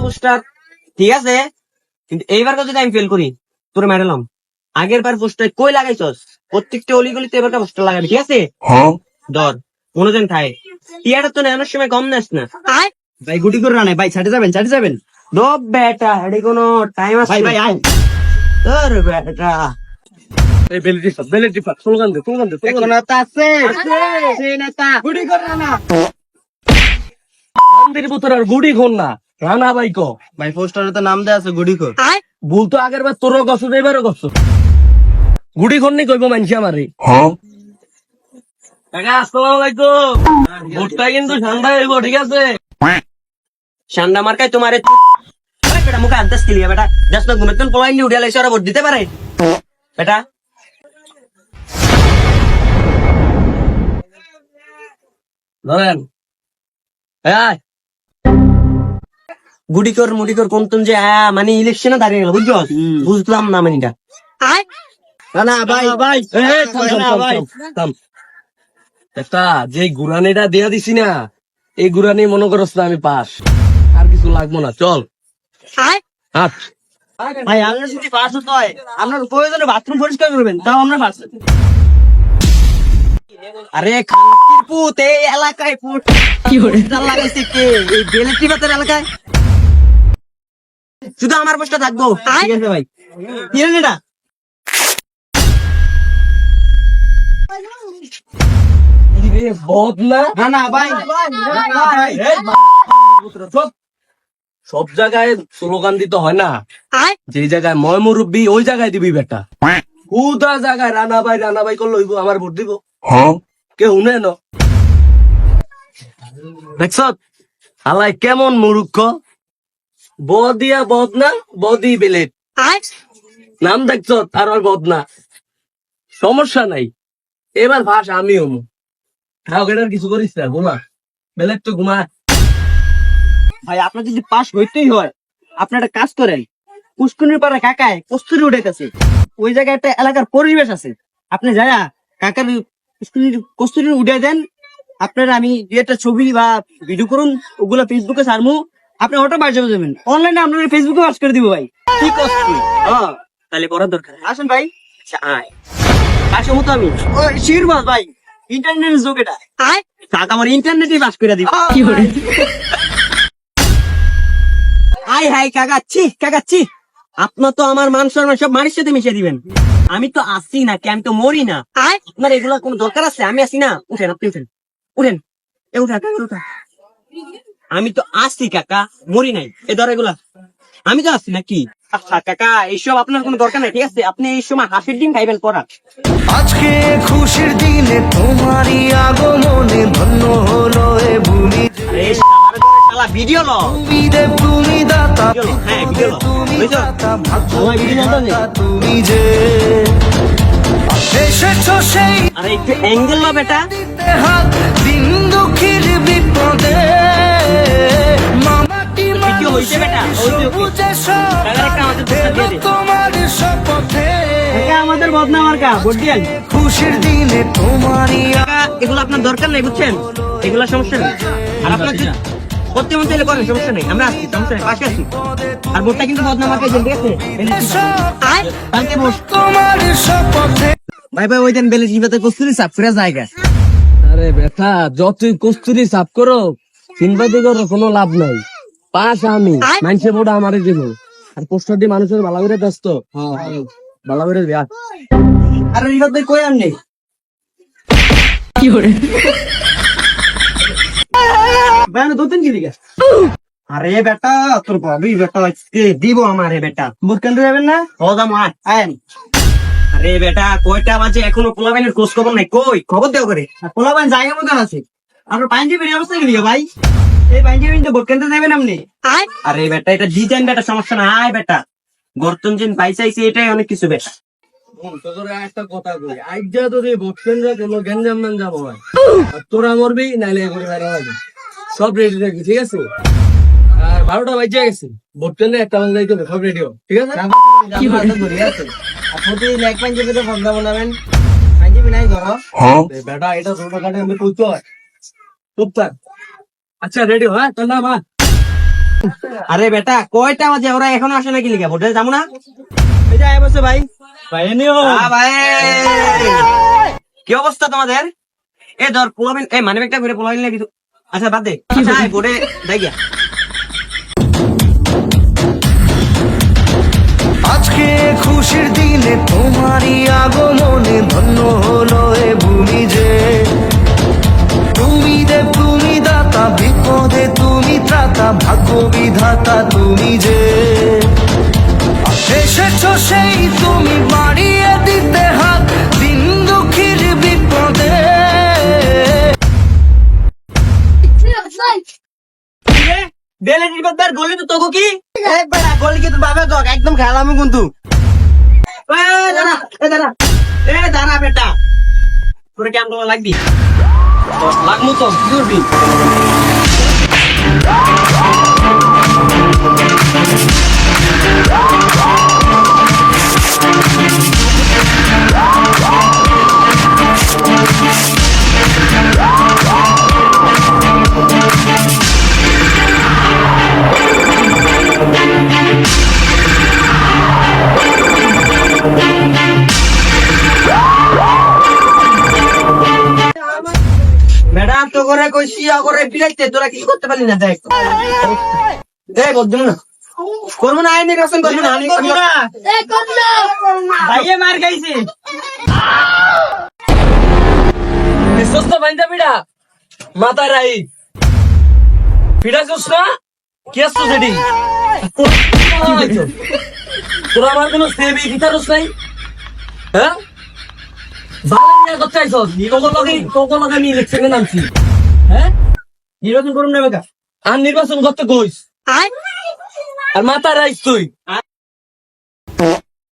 Poster ঠিক আছে, কিন্তু এইবার যদি আমি ফেল করি তোর ম্যাডালাম। আগের বার পোস্টার কই লাগাইছস? প্রত্যেকটা অলিগলিতে এবার পোস্টার লাগাবি, ঠিক আছে? ধর মনোজন খায় টিয়াটা তো নেওয়ার সময় কম নেস না। ভাই গুটি করে রানে ভাই, ছাড়ে যাবেন। দব বেটা এডি কোনো টাইম আছে? ভাই আয়। তোর বেটা এই বেলেটি ফাট স্লোগান দে এখনো তো আছে সেই নেতা গুটি করে রানা। মন্দির ভিতর আর গুড়ি খোন না রানা ভাই কো ভাই পোস্টারে তো নাম দেয়া আছে গুটি কর। ভুল তো আগের বার তোরও গছ এবারও গছ গুড়ি খোন নি কইব মানছি আমারে। কাকা আসসালামু আলাইকুম। ভোটটা কিন্তু ঠান্ডা হইব, ঠিক আছে? সান্ডা মার্কায় তোমারে বেটা মুখে আদাস কিলিয়া বেটা জাস্ট না ঘুমেতন পলাই নি উড়িয়া লাইছে, ওরা ভোট দিতে পারে বেটা? ধরেন আয় গুডিকর মুডিকর কোন তুন যে মানে ইলেকশনে দাঁড়িয়ে গেল, বুঝছো? বুঝলাম না মানিটা। রানা ভাই ভাই থাম। একটা যে গুরানিটা দিয়া দিছি না, এই গুরানি মনে করস না আমি পাস, আর কিছু লাগবো না, চল হাট। ভাই আপনার যদি পাস হতে হয় আপনার প্রয়োজনে বাথরুম পরিষ্কার করবেন, তাও আমরা পাস। আরে খানকির পুত এই এলাকায় পুত কি লাগাইছে কে? এই বেলেটি বাতের এলাকায় শুধু আমার পোস্টটা থাকবো, ঠিক আছে ভাই? কি রে এটা? বদনা রানা ভাই চুপ। সব জায়গায় স্লোগান দিতে হয় না, যে জায়গায় ময় মুরব্বী ওই জায়গায় দিবি বেটা। হুদা জায়গায় রানা ভাই করলে হইব, আমার ভোট দিব কে শুনে ন? দেখছ হালাই কেমন মূর্খ। বদিয়া বদনা বদি বেলেট নাম দেখছ, আর ওই বদনা সমস্যা নাই। এবার ভাস আমি হমু এটার কিছু করিস না, ঘুমা বেলেট তো ঘুমা। ভাই আপনার যদি পাস হইতেই হয় আপনি একটা কাজ করেন, পুষ্কুনির পাড়া কাকায় কস্তুরি উঠেছে, ওই জায়গায় একটা এলাকার পরিবেশ আছে, আপনি যায়া কাকার কস্তুরি উঠে দেন। আপনার আমি একটা ছবি বা ভিডিও করুন, ওগুলো ফেসবুকে ছাড়মু, আপনি অটো বাস যাবেন, অনলাইনে আপনার ফেসবুকে বাস করে দিব ভাই। কি কষ্ট? হ্যাঁ তাহলে করার দরকার। আসেন ভাই। আচ্ছা আয় কাছে মতো আমি শিরবাস ভাই, ইন্টারনেট যুগ এটা, কাকা আমার ইন্টারনেটে বাস করে দিব। আয় হাই কাকাচ্ছি আপনার তো আমার মান সম্মান সব মারির সাথে মিশিয়ে দিবেন। আমি তো আসি না কে, আমি তো মরি না। আপনার এগুলা কোনো দরকার আছে? আমি আসি না, উঠেন আপনি উঠেন এ উঠা কাকা, উঠা। আমি তো আসি কাকা, মরি নাই। এ ধর এগুলা, আমি তো আসি নাকি? আচ্ছা কাকা এইসব আপনার কোনো দরকার নাই, ঠিক আছে? আপনি এই সময় হাসির ডিম খাইবেন পড়া। আজকে খুশির দিনে তোমারই আগমনে ধন্য হলো এ ভূমি। আরে শালার ঘরে শালা ভিডিও লো, তুমি দেব তুমি দাতা, হ্যাঁ ভিডিও লো, বুঝছো? ভাগ্য বিধাতা তুমি যে এসেছো সেই আরে একটু অ্যাঙ্গেল লো বেটা। হাত দিন দুঃখীর বিপদে মামাটি ভিডিও হইছে বেটা, ওই যে কাকার একটা আমাদের পোস্টার দিয়ে দে। তোমার শপথে কাকা আমাদের বদনাম আর কা ভোট দিয়েন। খুশির দিনে তোমারই কাকা এগুলো আপনার দরকার নেই, বুঝছেন? এগুলো সমস্যা নেই। আর আপনার যদি করতে মন চাইলে করেন, সমস্যা নেই, আমরা আসছি, সমস্যা নেই, পাশে আসি। আর ভোটটা কিন্তু বদনাম আর খাইছেন, ঠিক আছে? কালকে ভোট। তোমার শপথে ভাই ওই দিন বেলে জিবাতে কস্তুরি সাপ করে জায়গা। আরে বেটা যতই কস্তুরি সাফ করো সিনবাদি করো কোনো লাভ নাই। পাস আমি মানুষের ভোট আমারে দিব, আর পোস্টার দিয়ে মানুষের ভালো করে ব্যস্ত ভালো করে দেয়া। আরে রিফাত ভাই কই আননি? ভাই আমি দুদিন গেলি গা। আরে বেটা তোর ভাবি বেটা আজকে দিব আমারে বেটা। বুট কেন্দ্রে যাবেন না? হদাম আয়েন। আরে বেটা কয়টা বাজে এখনো পোলাবেনের খোঁজ খবর নাই, কই খবর দেও করে। পোলাবান জায়গা মতন আছে, আপনার পাঞ্জাবির অবস্থা গেলি ভাই, এই পাঞ্জাবি তো বুট কেন্দ্রে যাবেন আপনি? আরে বেটা এটা ডিজাইন বেটা, সমস্যা না। আয় বেটা গর্তন যেন পাইছাইছি, এটাই অনেক কিছু বেটা। একটা কথা কই, আইজা তোর ভোট কেন্দ্রে কোনো গেঞ্জাম মেঞ্জাম হয়, আর তোরা মরবি নাইলে করে বেড়া হবে। সব রেডি রাখবি, ঠিক আছে? আর 12টা বাজে গেছে, ভোট কেন্দ্রে একটা বাজে যাইতে হবে, সব রেডি হোক, ঠিক আছে? আপনি লেগ পাঞ্জাবিতে ফর্দা বানাবেন, পাঞ্জাবি নাই ধরো। বেটা এটা ছোট কাটে আমি তুই চুপ থাক। আচ্ছা রেডি হয় তোর নাম আরে বেটা কয়টা বাজে ওরা এখনো আসে নাকি লিখা ভোটে যাবো না এই যে বসে ভাই ভাই নিও ভাই কি অবস্থা তোমাদের এ ধর পোলাবেন এই মানে একটা করে পোলাবেন না কিছু আচ্ছা বাদ দে আচ্ছা ভোটে যাই গিয়া আজকে খুশির দিনে তোমারই আগমনে ধন্য হলো এ ভূমি যে তুমি দেব তুমি দাতা বিপদে তুমি ত্রাতা ভাগ্য বিধাতা তুমি যে এসেছো সেই তুমি বাড়িয়ে দিতে হাত দিন দুঃখীর বিপদে বেলে নির্বাচন গলি তো তোকে কি বেটা গলি কি তো বাবে তো একদম খেলাম কিন্তু দাঁড়া বেটা তোর কেমন তোমার লাগবি লাগলো তো কি করবি ম্যাডাম তো করে কইছি করে বিলাইতে তোরা কিছু করতে পারলি না দেখ দেখ বদ্ধ না করবো না আইন নির্বাচন করবো না আমি করবো না ভাইয়ে মার খাইছে সুস্থ বাইন্দা পিড়া মাথা রাই পিড়া সুস্থ কি আসছো সেটি তোরা আমার কোনো সেবি গিটারস নাই হ্যাঁ বাংলা করতে আইছ তোকে লগে আমি ইলেকশনে নামছি হ্যাঁ নির্বাচন করুন না বেকা আর নির্বাচন করতে কইস আর মাথা রাইস তুই